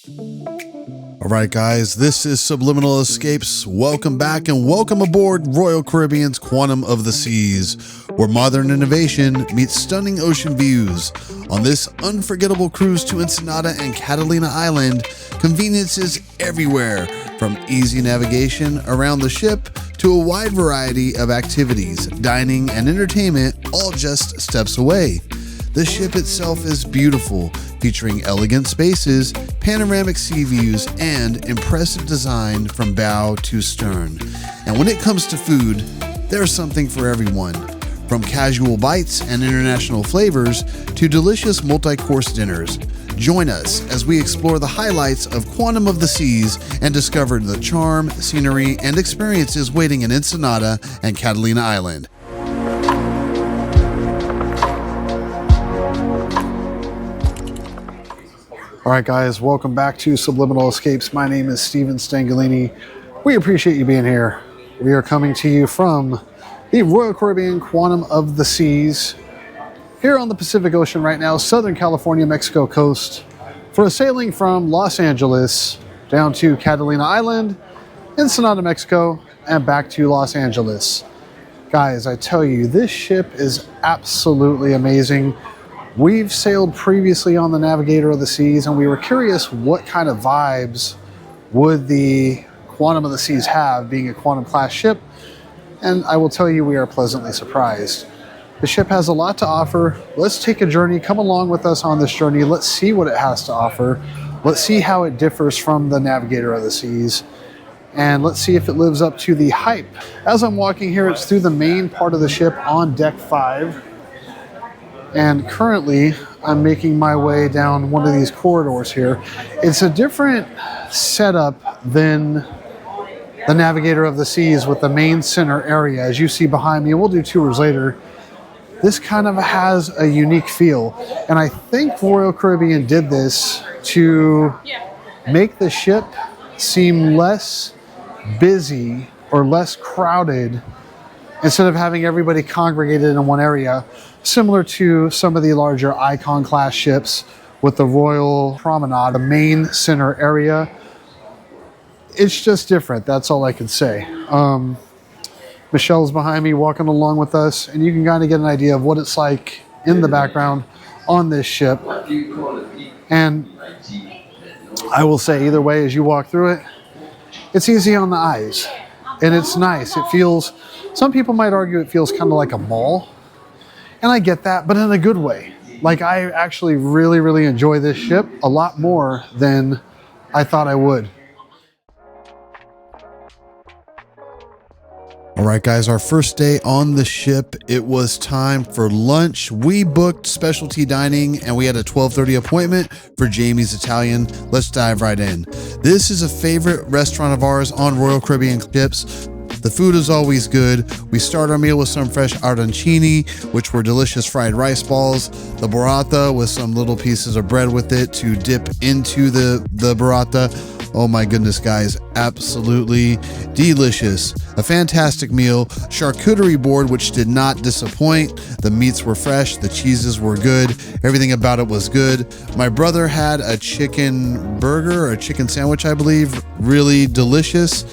All right, guys, this is Subliminal Escapes. Welcome back and welcome aboard Royal Caribbean's Quantum of the Seas, where modern innovation meets stunning ocean views. On this unforgettable cruise to Ensenada and Catalina Island, conveniences everywhere, from easy navigation around the ship to a wide variety of activities, dining and entertainment, all just steps away. The ship itself is beautiful, featuring elegant spaces, panoramic sea views, and impressive design from bow to stern. And when it comes to food, there's something for everyone. From casual bites and international flavors to delicious multi-course dinners. Join us as we explore the highlights of Quantum of the Seas and discover the charm, scenery, and experiences waiting in Ensenada and Catalina Island. All right, guys, welcome back to Subliminal Escapes. My name is Steven Stangalini. We appreciate you being here. We are coming to you from the Royal Caribbean Quantum of the Seas here on the Pacific Ocean right now, Southern California, Mexico coast, for a sailing from Los Angeles down to Catalina Island, Ensenada, Mexico, and back to Los Angeles. Guys, I tell you, this ship is absolutely amazing. We've sailed previously on the Navigator of the Seas, and we were curious what kind of vibes would the Quantum of the Seas have, being a Quantum class ship, and I will tell you we are pleasantly surprised. The ship has a lot to offer. Let's take a journey. Come along with us on this journey. Let's see what it has to offer. Let's see how it differs from the Navigator of the Seas, and let's see if it lives up to the hype. As I'm walking here, it's through the main part of the ship on deck 5. And currently, I'm making my way down one of these corridors here. It's a different setup than the Navigator of the Seas with the main center area. As you see behind me, and we'll do tours later, this kind of has a unique feel. And I think Royal Caribbean did this to make the ship seem less busy or less crowded, instead of having everybody congregated in one area, similar to some of the larger Icon class ships with the Royal Promenade, the main center area. It's just different, that's all I can say. Michelle's behind me walking along with us, and you can kind of get an idea of what it's like in the background on this ship. And I will say, either way, as you walk through it, it's easy on the eyes, and it's nice. It feels, some people might argue it feels kind of like a mall, and I get that, but in a good way. Like, I actually really, really enjoy this ship a lot more than I thought I would. All right, guys, our first day on the ship, it was time for lunch. We booked specialty dining, and we had a 12:30 appointment for Jamie's Italian. Let's dive right in. This is a favorite restaurant of ours on Royal Caribbean ships. The food is always good. We start our meal with some fresh arancini, which were delicious fried rice balls, the burrata with some little pieces of bread with it to dip into the burrata. Oh my goodness, guys, absolutely delicious. A fantastic meal. Charcuterie board, which did not disappoint. The meats were fresh, the cheeses were good, everything about it was good. My brother had a chicken burger, or a chicken sandwich, I believe, really delicious.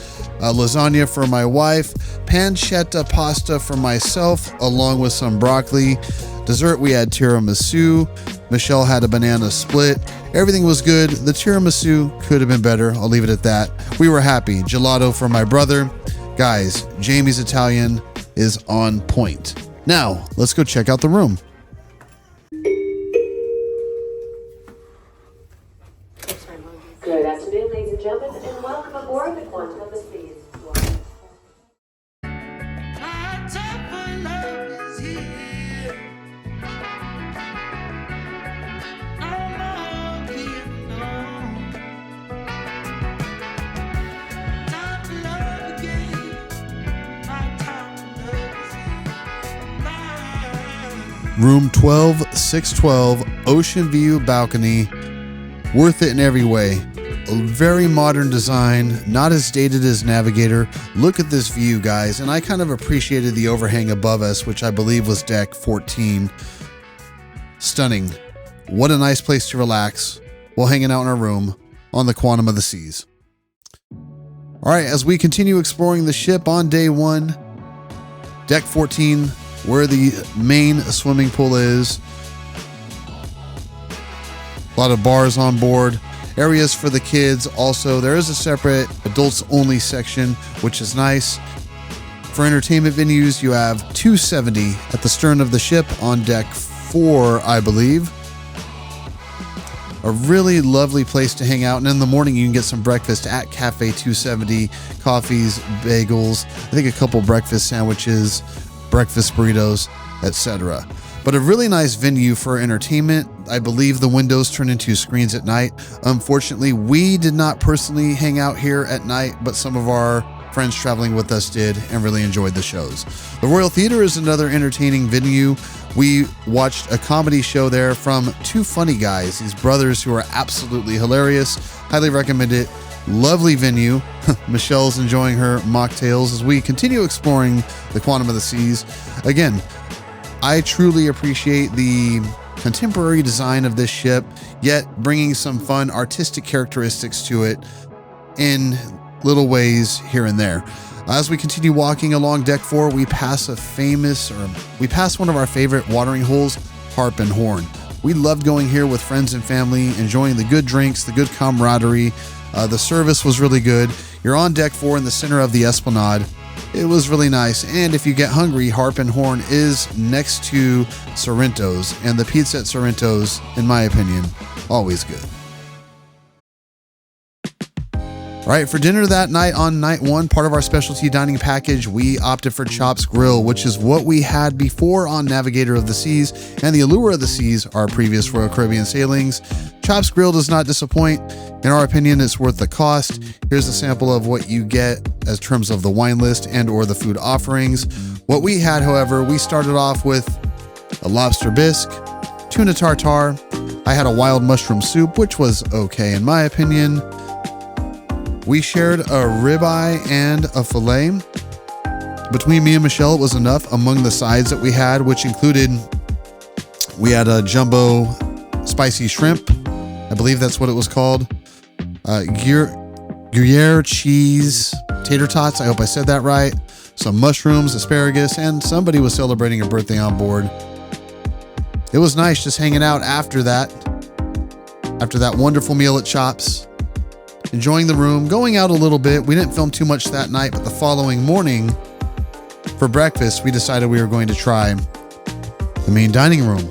Lasagna for my wife, pancetta pasta for myself, along with some broccoli. Dessert, we had tiramisu. Michelle had a banana split. Everything was good. The tiramisu could have been better. I'll leave it at that. We were happy. Gelato for my brother. Guys, Jamie's Italian is on point. Now, let's go check out the room. Good afternoon, ladies and gentlemen, and welcome aboard the Quantum of the Seas. Room 12612, ocean view balcony, worth it in every way. A very modern design, not as dated as Navigator. Look at this view, guys, and I kind of appreciated the overhang above us, which I believe was deck 14. Stunning. What a nice place to relax while hanging out in our room. on the Quantum of the Seas. All right, as we continue exploring the ship on day 1, deck 14, where the main swimming pool is. A lot of bars on board, areas for the kids. Also, there is a separate adults only section, which is nice. For entertainment venues, you have 270 at the stern of the ship on deck 4, I believe. A really lovely place to hang out. And in the morning, you can get some breakfast at Cafe 270, coffees, bagels, I think a couple breakfast sandwiches, breakfast burritos, etc. But a really nice venue for entertainment. I believe the windows turn into screens at night. Unfortunately, we did not personally hang out here at night, but some of our friends traveling with us did and really enjoyed the shows. The Royal Theater is another entertaining venue. We watched a comedy show there from two funny guys, these brothers who are absolutely hilarious. Highly recommend it. Lovely venue. Michelle's enjoying her mocktails as we continue exploring the Quantum of the Seas. Again, I truly appreciate the contemporary design of this ship, yet bringing some fun artistic characteristics to it in little ways here and there. As we continue walking along deck 4, we pass one of our favorite watering holes, Harp and Horn. We loved going here with friends and family, enjoying the good drinks, the good camaraderie. The service was really good. You're on deck 4 in the center of the Esplanade. It was really nice. And if you get hungry, Harp and Horn is next to Sorrento's, and the pizza at Sorrento's, in my opinion, always good. All right, for dinner that night on night 1, part of our specialty dining package, we opted for Chops Grille, which is what we had before on Navigator of the Seas and the Allure of the Seas, our previous Royal Caribbean sailings. Chops Grille does not disappoint. In our opinion, it's worth the cost. Here's a sample of what you get as terms of the wine list and or the food offerings. What we had, however, we started off with a lobster bisque, tuna tartare. I had a wild mushroom soup, which was okay in my opinion. We shared a ribeye and a filet. Between me and Michelle, it was enough among the sides that we had, which included, we had a jumbo spicy shrimp. I believe that's what it was called. Gruyere cheese tater tots. I hope I said that right. Some mushrooms, asparagus, and somebody was celebrating a birthday on board. It was nice just hanging out after that wonderful meal at Chops. Enjoying the room, going out a little bit. We didn't film too much that night, but the following morning for breakfast, we decided we were going to try the main dining room.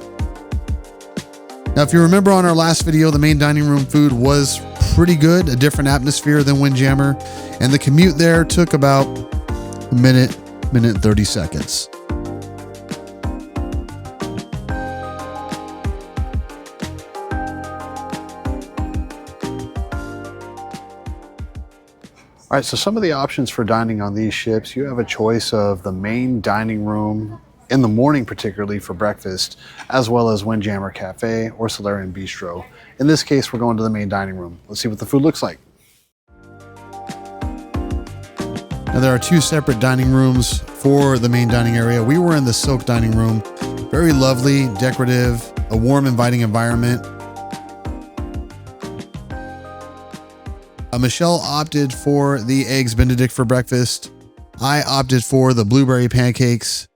Now, if you remember on our last video, the main dining room food was pretty good, a different atmosphere than Windjammer, and the commute there took about a minute and 30 seconds. All right, so some of the options for dining on these ships, you have a choice of the main dining room in the morning, particularly for breakfast, as well as Windjammer Cafe or Solarian Bistro. In this case, we're going to the main dining room. Let's see what the food looks like. Now, there are 2 separate dining rooms for the main dining area. We were in the Silk dining room. Very lovely, decorative, a warm, inviting environment. Michelle opted for the Eggs Benedict for breakfast. I opted for the blueberry pancakes.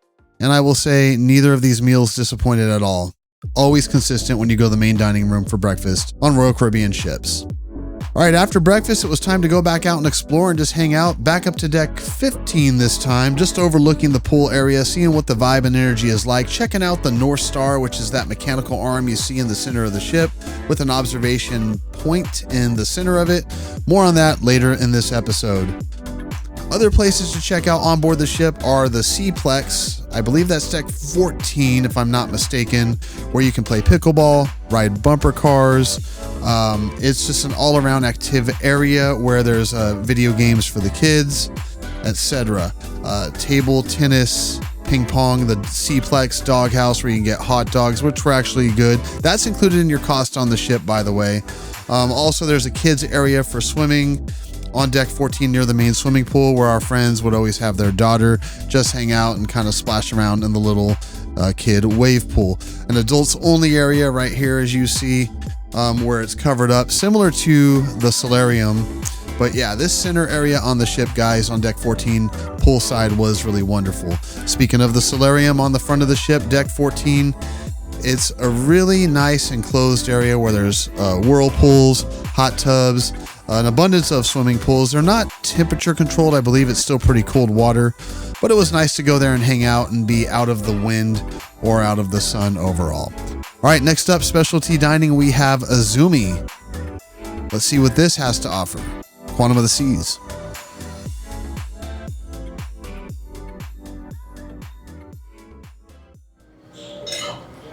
And I will say neither of these meals disappointed at all. Always consistent when you go to the main dining room for breakfast on Royal Caribbean ships. All right, after breakfast, it was time to go back out and explore and just hang out. Back up to deck 15 this time, just overlooking the pool area, seeing what the vibe and energy is like, checking out the North Star, which is that mechanical arm you see in the center of the ship with an observation point in the center of it. More on that later in this episode. Other places to check out on board the ship are the Seaplex. I believe that's deck 14, if I'm not mistaken, where you can play pickleball, ride bumper cars. It's just an all-around active area where there's video games for the kids, etc. Table tennis, ping pong, the Seaplex doghouse where you can get hot dogs, which were actually good. That's included in your cost on the ship, by the way. Also, there's a kids area for swimming on deck 14 near the main swimming pool, where our friends would always have their daughter just hang out and kind of splash around in the little kid wave pool. An adults only area right here, as you see. where it's covered up, similar to the solarium. But yeah, this center area on the ship, guys, on deck 14, poolside, was really wonderful. Speaking of the solarium on the front of the ship, deck 14, it's a really nice enclosed area where there's whirlpools, hot tubs, an abundance of swimming pools. They're not temperature controlled. I believe it's still pretty cold water, but it was nice to go there and hang out and be out of the wind or out of the sun overall. All right, next up, specialty dining, we have Izumi. Let's see what this has to offer. Quantum of the Seas.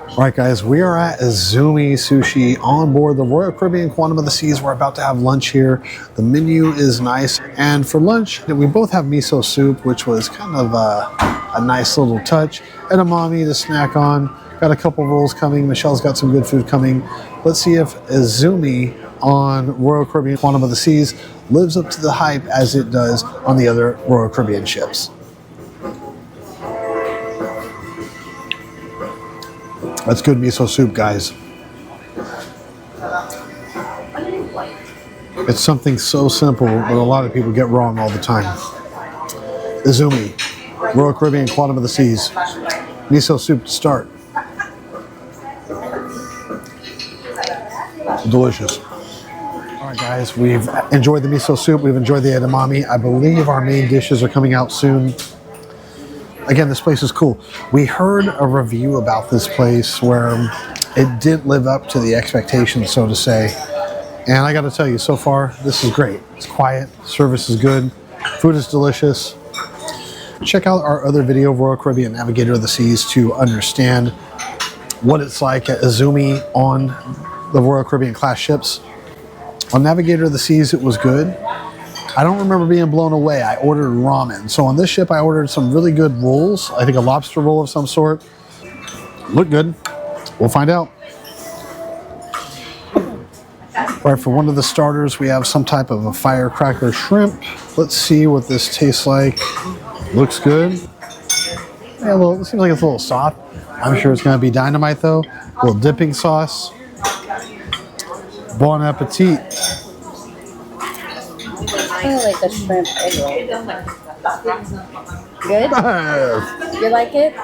All right, guys, we are at Izumi Sushi on board the Royal Caribbean Quantum of the Seas. We're about to have lunch here. The menu is nice. And for lunch, we both have miso soup, which was kind of a nice little touch. Edamame to snack on. Got a couple rolls coming. Michelle's got some good food coming. Let's see if Izumi on Royal Caribbean Quantum of the Seas lives up to the hype as it does on the other Royal Caribbean ships. That's good miso soup, guys. It's something so simple, but a lot of people get wrong all the time. Izumi, Royal Caribbean Quantum of the Seas. Miso soup to start. Delicious. All right, guys, we've enjoyed the miso soup. We've enjoyed the edamame. I believe our main dishes are coming out soon. Again, this place is cool. We heard a review about this place where it didn't live up to the expectations, so to say. And I got to tell you, so far, this is great. It's quiet, service is good, food is delicious. Check out our other video, Royal Caribbean Navigator of the Seas, to understand what it's like at Izumi on the Royal Caribbean class ships. On Navigator of the Seas, it was good. I don't remember being blown away. I ordered ramen. So on this ship, I ordered some really good rolls. I think a lobster roll of some sort. Look good. We'll find out. All right, for one of the starters, we have some type of a firecracker shrimp. Let's see what this tastes like. Looks good. Yeah, it seems like it's a little soft. I'm sure it's going to be dynamite, though. A little dipping sauce. Bon appetit. I like the shrimp egg roll. Good? You like it?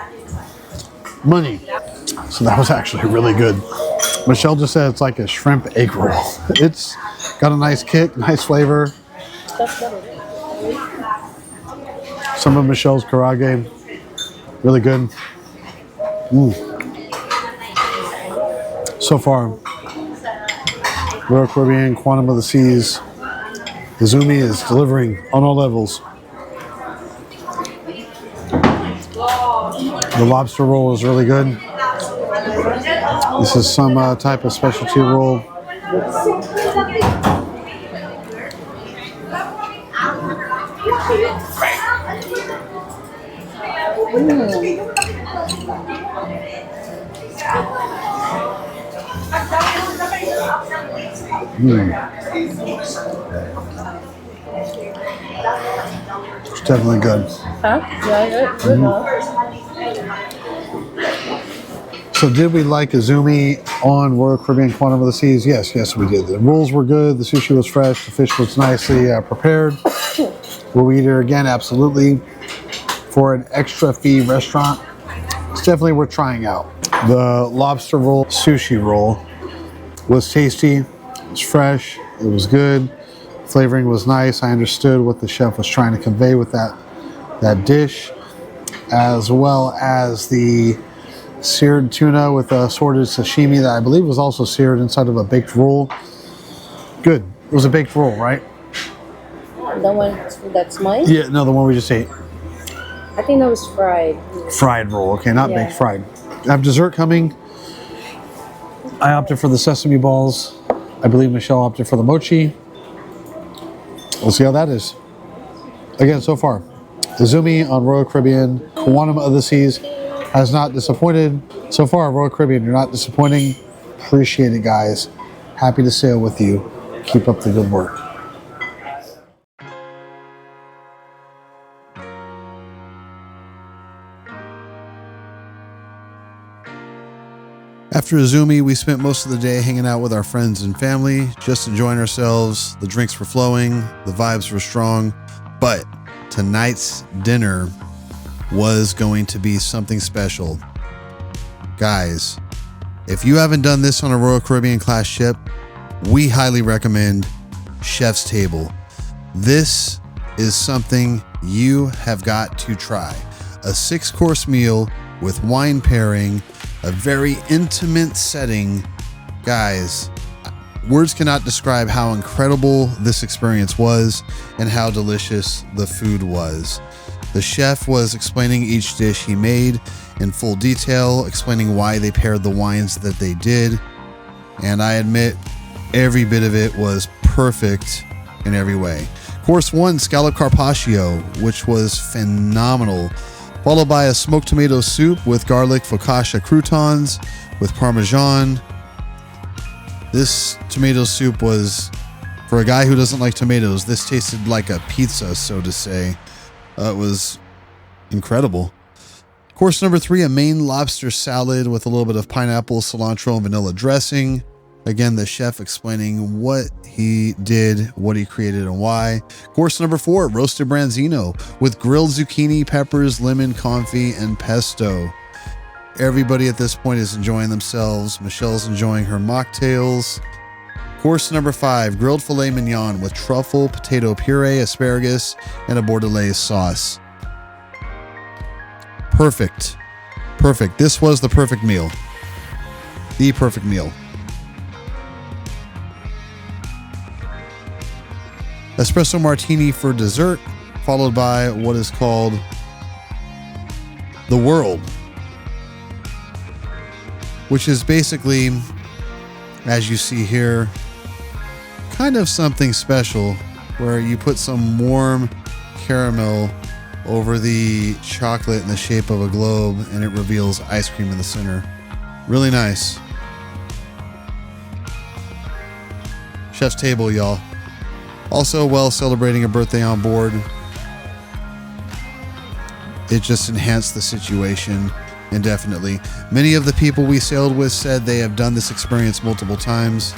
Money. So that was actually really good. Michelle just said it's like a shrimp egg roll. It's got a nice kick, nice flavor. Some of Michelle's karage, really good. So far, Royal Caribbean Quantum of the Seas, Izumi is delivering on all levels. The lobster roll is really good. This is some type of specialty roll. It's definitely good. Huh? You like it? Good, huh? So did we like Izumi on Royal Caribbean Quantum of the Seas? Yes, we did. The rolls were good. The sushi was fresh. The fish was nicely prepared. Will we eat here again? Absolutely. For an extra fee restaurant, it's definitely worth trying out. The lobster roll, sushi roll, was tasty. It was fresh. It was good. Flavoring was nice. I understood what the chef was trying to convey with that dish, as well as the seared tuna with assorted sashimi that I believe was also seared inside of a baked roll. Good. It was a baked roll, right? The one that's mine? Yeah, no, the one we just ate. I think that was fried. Fried roll. Okay, not baked, fried. I have dessert coming. I opted for the sesame balls. I believe Michelle opted for the mochi. We'll see how that is. Again, so far, Izumi on Royal Caribbean Quantum of the Seas has not disappointed. So far, Royal Caribbean, you're not disappointing. Appreciate it, guys. Happy to sail with you. Keep up the good work. After Izumi, we spent most of the day hanging out with our friends and family, just enjoying ourselves. The drinks were flowing, the vibes were strong, but tonight's dinner was going to be something special. Guys, if you haven't done this on a Royal Caribbean class ship, we highly recommend Chef's Table. This is something you have got to try. A 6-course meal with wine pairing, a very intimate setting. Guys, words cannot describe how incredible this experience was and how delicious the food was. The chef was explaining each dish he made in full detail, explaining why they paired the wines that they did. And I admit, every bit of it was perfect in every way. Course 1, scallop carpaccio, which was phenomenal, followed by a smoked tomato soup with garlic focaccia croutons with parmesan. This tomato soup was, for a guy who doesn't like tomatoes, this tasted like a pizza, so to say. It was incredible. Course number 3, a Maine lobster salad with a little bit of pineapple, cilantro, and vanilla dressing. Again, the chef explaining what he did, what he created, and why. Course number 4, roasted branzino with grilled zucchini, peppers, lemon, confit, and pesto. Everybody at this point is enjoying themselves. Michelle's enjoying her mocktails. Course number 5, grilled filet mignon with truffle, potato puree, asparagus, and a bordelaise sauce. Perfect. Perfect. This was the perfect meal. The perfect meal. Espresso martini for dessert, followed by what is called the World, which is basically, as you see here, kind of something special where you put some warm caramel over the chocolate in the shape of a globe and it reveals ice cream in the center. Really nice. Chef's Table, y'all. Also, while celebrating a birthday on board, it just enhanced the situation indefinitely. Many of the people we sailed with said they have done this experience multiple times,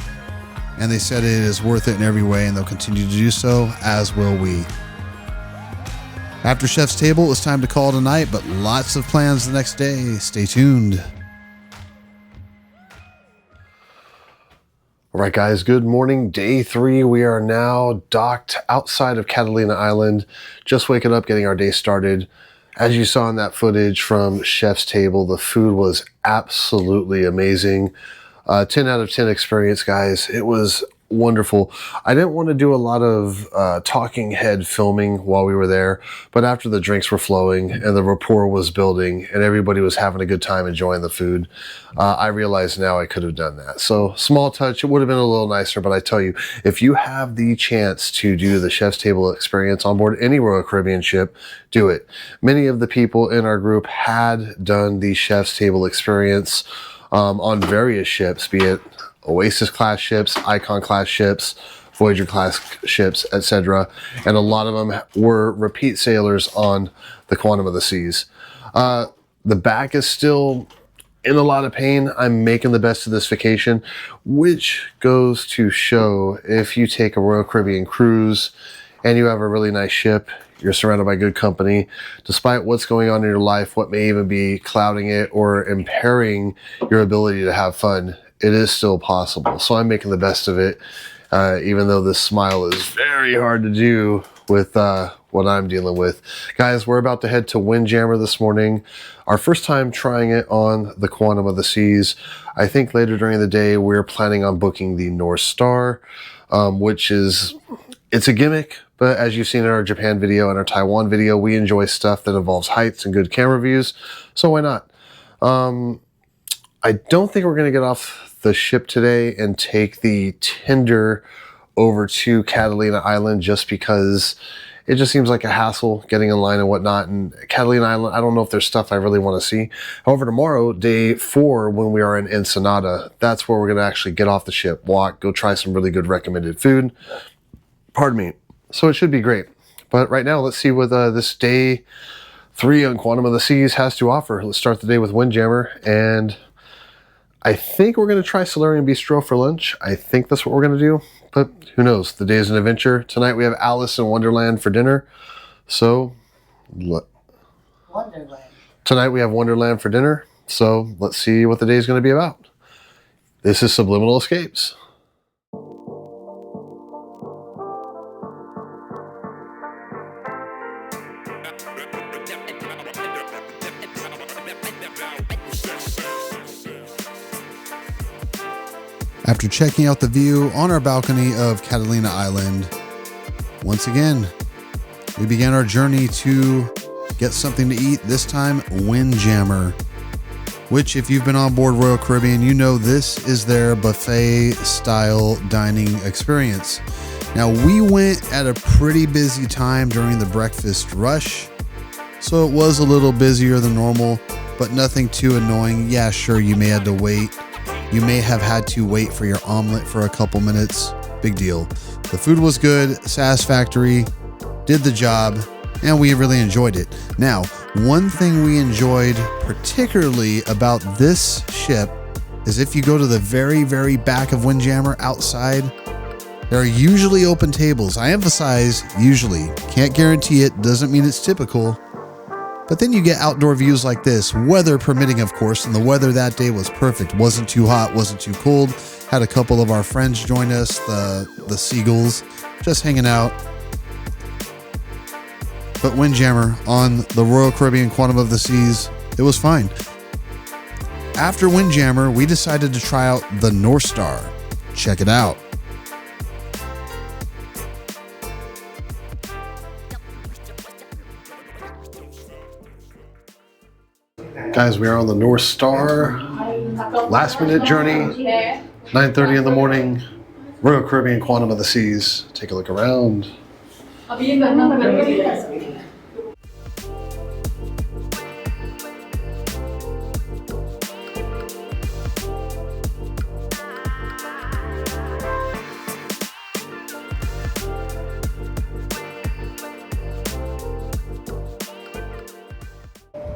and they said it is worth it in every way, and they'll continue to do so, as will we. After Chef's Table, it was time to call it a night, but lots of plans the next day. Stay tuned. All right, guys, good morning. Day 3. We are now docked outside of Catalina Island, just waking up, getting our day started. As you saw in that footage from Chef's Table, the food was absolutely amazing. 10 out of 10 experience, guys. It was wonderful. I didn't want to do a lot of talking head filming while we were there, but after the drinks were flowing and the rapport was building and everybody was having a good time enjoying the food, I realized now I could have done that. So small touch, it would have been a little nicer, but I tell you, if you have the chance to do the Chef's Table experience on board any Royal Caribbean ship, do it. Many of the people in our group had done the Chef's Table experience on various ships, be it Oasis class ships, Icon class ships, Voyager class ships, etc. And a lot of them were repeat sailors on the Quantum of the Seas. The back is still in a lot of pain. I'm making the best of this vacation, which goes to show if you take a Royal Caribbean cruise and you have a really nice ship, you're surrounded by good company, despite what's going on in your life, what may even be clouding it or impairing your ability to have fun, it is still possible. So I'm making the best of it, even though this smile is very hard to do with what I'm dealing with. Guys, we're about to head to Windjammer this morning. Our first time trying it on the Quantum of the Seas. I think later during the day, we're planning on booking the North Star, which is, it's a gimmick, but as you've seen in our Japan video and our Taiwan video, we enjoy stuff that involves heights and good camera views, so why not? I don't think we're going to get off the ship today and take the tender over to Catalina Island just because it just seems like a hassle getting in line and whatnot. And Catalina Island, I don't know if there's stuff I really want to see. However, tomorrow, day 4, when we are in Ensenada, that's where we're going to actually get off the ship, walk, go try some really good recommended food. Pardon me. So it should be great. But right now, let's see what this day 3 on Quantum of the Seas has to offer. Let's start the day with Windjammer, and I think we're going to try Solarium Bistro for lunch. I think that's what we're going to do, but who knows? The day is an adventure. Tonight we have Alice in Wonderland for dinner. So, Wonderland. tonight we have Wonderland for dinner. So, let's see what the day is going to be about. This is Subliminal Escapes. After checking out the view on our balcony of Catalina Island, once again, we began our journey to get something to eat, this time Windjammer, which if you've been on board Royal Caribbean, you know this is their buffet style dining experience. Now we went at a pretty busy time during the breakfast rush, so it was a little busier than normal, but nothing too annoying. Yeah, sure, you may have to wait. You may have had to wait for your omelet for a couple minutes. Big deal. The food was good, satisfactory, did the job, and we really enjoyed it. Now, one thing we enjoyed particularly about this ship is if you go to the very, very back of Windjammer outside, there are usually open tables. I emphasize usually. Can't guarantee it, doesn't mean it's typical. But then you get outdoor views like this, weather permitting, of course, and the weather that day was perfect. Wasn't too hot, wasn't too cold. Had a couple of our friends join us, the Seagulls, just hanging out. But Windjammer on the Royal Caribbean Quantum of the Seas, it was fine. After Windjammer, we decided to try out the North Star. Check it out. Guys, we are on the North Star. Last minute journey, 9:30 in the morning. Royal Caribbean Quantum of the Seas. Take a look around.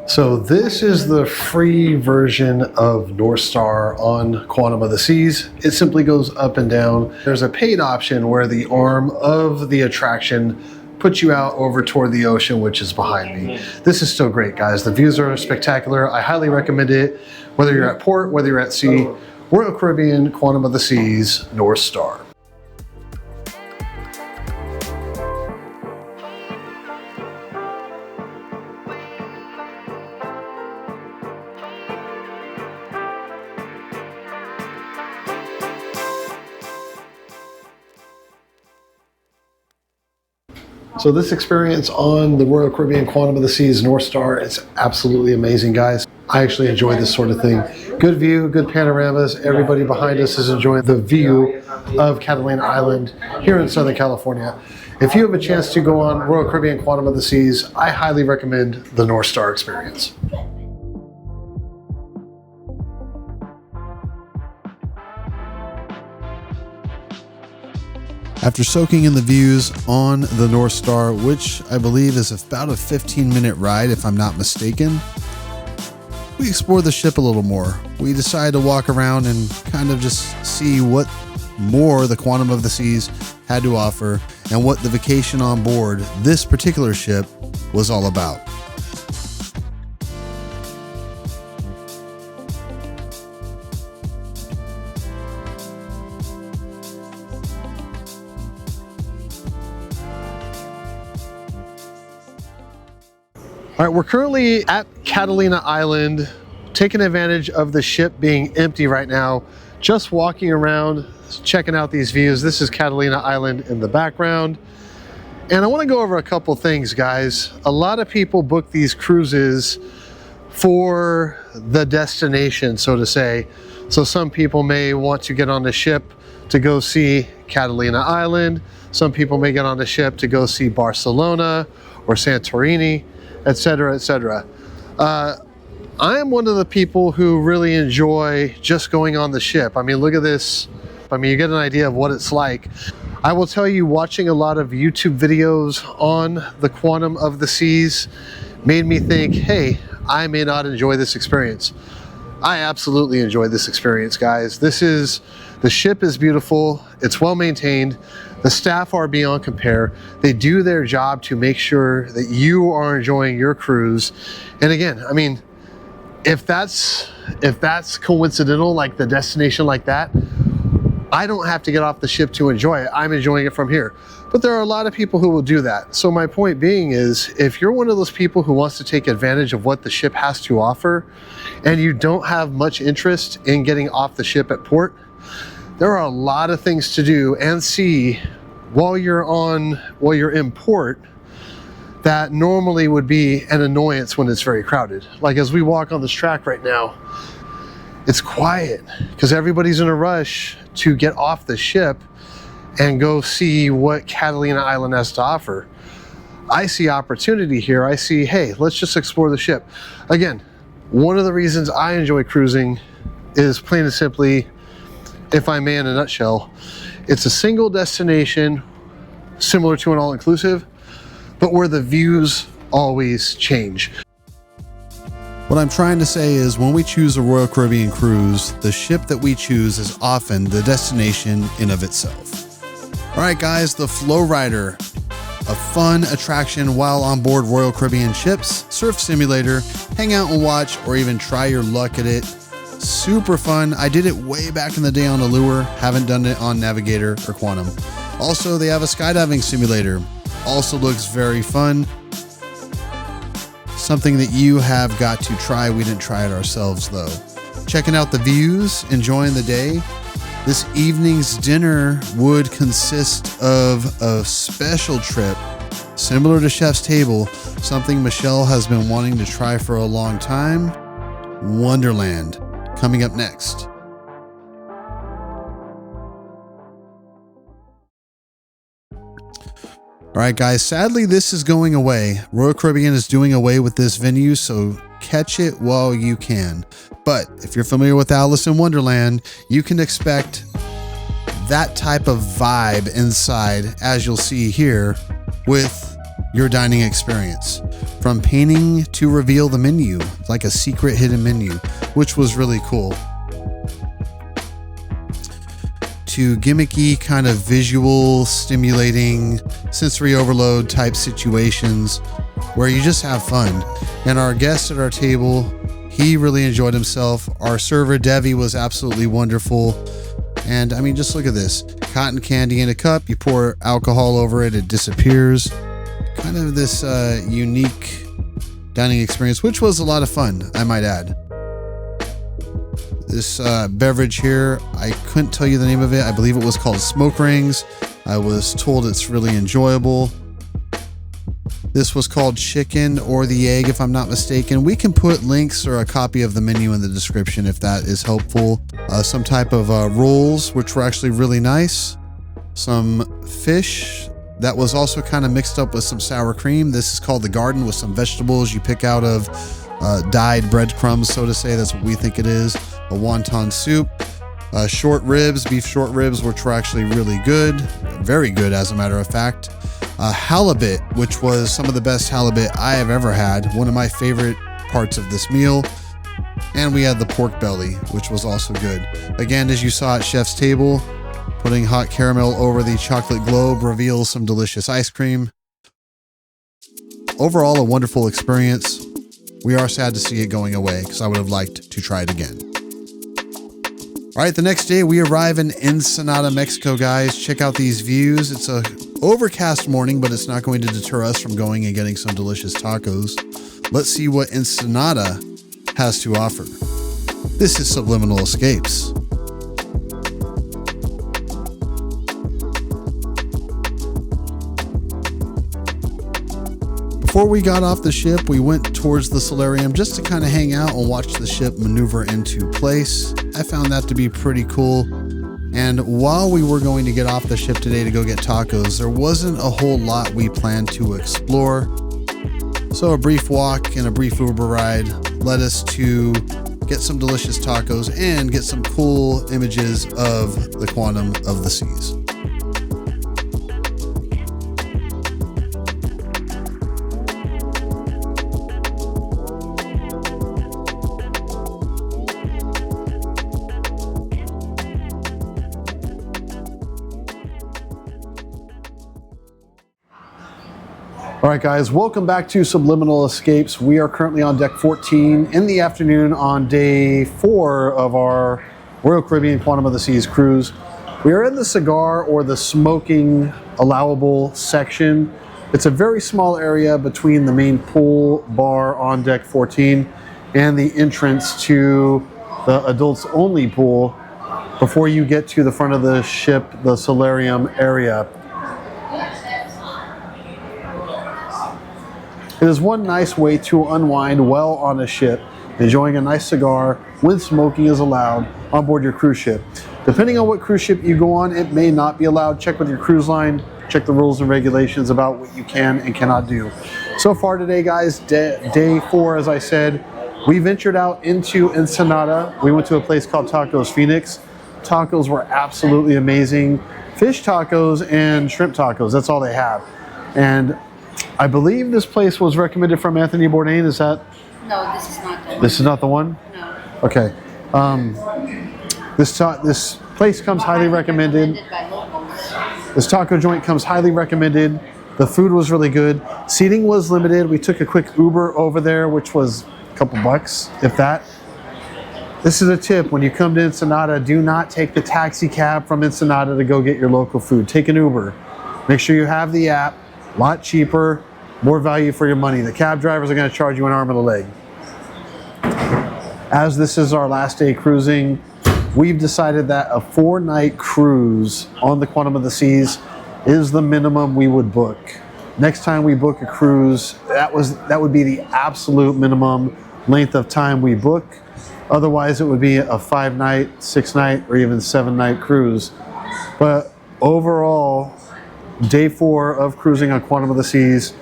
So this is the free version of North Star on Quantum of the Seas. It simply goes up and down. There's a paid option where the arm of the attraction puts you out over toward the ocean, which is behind me. This is still great, guys. The views are spectacular. I highly recommend it, whether you're at port, whether you're at sea. Royal Caribbean Quantum of the Seas, North Star. So this experience on the Royal Caribbean Quantum of the Seas North Star is absolutely amazing, guys. I actually enjoy this sort of thing. Good view, good panoramas. Everybody behind us is enjoying the view of Catalina Island here in Southern California. If you have a chance to go on Royal Caribbean Quantum of the Seas, I highly recommend the North Star experience. After soaking in the views on the North Star, which I believe is about a 15-minute ride if I'm not mistaken, we explored the ship a little more. We decided to walk around and kind of just see what more the Quantum of the Seas had to offer and what the vacation on board this particular ship was all about. All right, we're currently at Catalina Island, taking advantage of the ship being empty right now, just walking around, checking out these views. This is Catalina Island in the background. And I want to go over a couple things, guys. A lot of people book these cruises for the destination, so to say. So some people may want to get on the ship to go see Catalina Island. Some people may get on the ship to go see Barcelona or Santorini, etc., etc. I am one of the people who really enjoy just going on the ship. I mean, look at this. I mean, you get an idea of what it's like. I will tell you, watching a lot of YouTube videos on the Quantum of the Seas made me think, hey, I may not enjoy this experience. I absolutely enjoyed this experience, guys. The ship is beautiful. It's well maintained. The staff are beyond compare. They do their job to make sure that you are enjoying your cruise. And again, I mean, if that's coincidental, like the destination like that, I don't have to get off the ship to enjoy it. I'm enjoying it from here. But there are a lot of people who will do that. So my point being is, if you're one of those people who wants to take advantage of what the ship has to offer, and you don't have much interest in getting off the ship at port, there are a lot of things to do and see while you're in port that normally would be an annoyance when it's very crowded. Like as we walk on this track right now, it's quiet because everybody's in a rush to get off the ship and go see what Catalina Island has to offer. I see opportunity here. I see, hey, let's just explore the ship. Again, one of the reasons I enjoy cruising is plain and simply, if I may in a nutshell, it's a single destination similar to an all-inclusive, but where the views always change. What I'm trying to say is when we choose a Royal Caribbean cruise, the ship that we choose is often the destination in of itself. All right, guys, the Flow Rider, a fun attraction while on board Royal Caribbean ships, surf simulator, hang out and watch, or even try your luck at it. Super fun. I did it way back in the day on Allure. Haven't done it on Navigator or Quantum. Also, they have a skydiving simulator. Also looks very fun. Something that you have got to try. We didn't try it ourselves though. Checking out the views, enjoying the day. This evening's dinner would consist of a special trip similar to Chef's Table, something Michelle has been wanting to try for a long time. Wonderland, coming up next. All right, guys, sadly, this is going away. Royal Caribbean is doing away with this venue, so catch it while you can. But if you're familiar with Alice in Wonderland, you can expect that type of vibe inside, as you'll see here, with your dining experience. From painting to reveal the menu, like a secret hidden menu, which was really cool, to gimmicky kind of visual stimulating sensory overload type situations where you just have fun. And our guest at our table, he really enjoyed himself. Our server Devi was absolutely wonderful. And I mean, just look at this. Cotton candy in a cup, you pour alcohol over it, it disappears. Kind of this unique dining experience, which was a lot of fun, I might add. This beverage here, I couldn't tell you the name of it. I believe it was called Smoke Rings. I was told it's really enjoyable. This was called Chicken or the Egg, if I'm not mistaken. We can put links or a copy of the menu in the description if that is helpful. Some type of rolls, which were actually really nice. Some fish that was also kind of mixed up with some sour cream. This is called the Garden, with some vegetables you pick out of dyed breadcrumbs, so to say. That's what we think it is. A wonton soup, short ribs, beef short ribs, which were actually really good, very good as a matter of fact. Halibut, which was some of the best halibut I have ever had, one of my favorite parts of this meal. And we had the pork belly, which was also good. Again, as you saw at Chef's Table, putting hot caramel over the chocolate globe reveals some delicious ice cream. Overall, a wonderful experience. We are sad to see it going away because I would have liked to try it again. All right, the next day we arrive in Ensenada, Mexico, guys. Check out these views. It's a overcast morning, but it's not going to deter us from going and getting some delicious tacos. Let's see what Ensenada has to offer. This is Subliminal Escapes. Before we got off the ship, we went towards the solarium just to kind of hang out and watch the ship maneuver into place. I found that to be pretty cool. And while we were going to get off the ship today to go get tacos, there wasn't a whole lot we planned to explore. So a brief walk and a brief Uber ride led us to get some delicious tacos and get some cool images of the Quantum of the Seas. All right, guys, welcome back to Subliminal Escapes. We are currently on deck 14 in the afternoon on day 4 of our Royal Caribbean Quantum of the Seas cruise. We are in the cigar or the smoking allowable section. It's a very small area between the main pool bar on deck 14 and the entrance to the adults only pool before you get to the front of the ship, the solarium area. It is one nice way to unwind well on a ship, enjoying a nice cigar when smoking is allowed on board your cruise ship. Depending on what cruise ship you go on, it may not be allowed. Check with your cruise line, check the rules and regulations about what you can and cannot do. So far today, guys, day 4, as I said, we ventured out into Ensenada. We went to a place called Tacos Phoenix. Tacos were absolutely amazing. Fish tacos and shrimp tacos, that's all they have. And I believe this place was recommended from Anthony Bourdain. Is that? No, this is not the one. This is not the one? No. Okay. This place comes highly recommended. By locals. This taco joint comes highly recommended. The food was really good. Seating was limited. We took a quick Uber over there, which was a couple bucks, if that. This is a tip. When you come to Ensenada, do not take the taxi cab from Ensenada to go get your local food. Take an Uber. Make sure you have the app. A lot cheaper, more value for your money. The cab drivers are going to charge you an arm and a leg. As this is our last day cruising, we've decided that a 4-night cruise on the Quantum of the Seas is the minimum we would book. Next time we book a cruise, that would be the absolute minimum length of time we book. Otherwise, it would be a 5-night, 6-night, or even 7-night cruise. But overall, day 4 of cruising on Quantum of the Seas,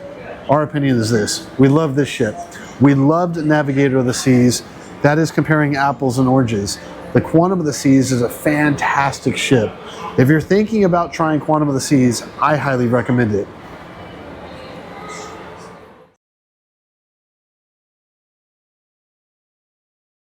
our opinion is this. We love this ship. We loved Navigator of the Seas. That is comparing apples and oranges. The Quantum of the Seas is a fantastic ship. If you're thinking about trying Quantum of the Seas, I highly recommend it.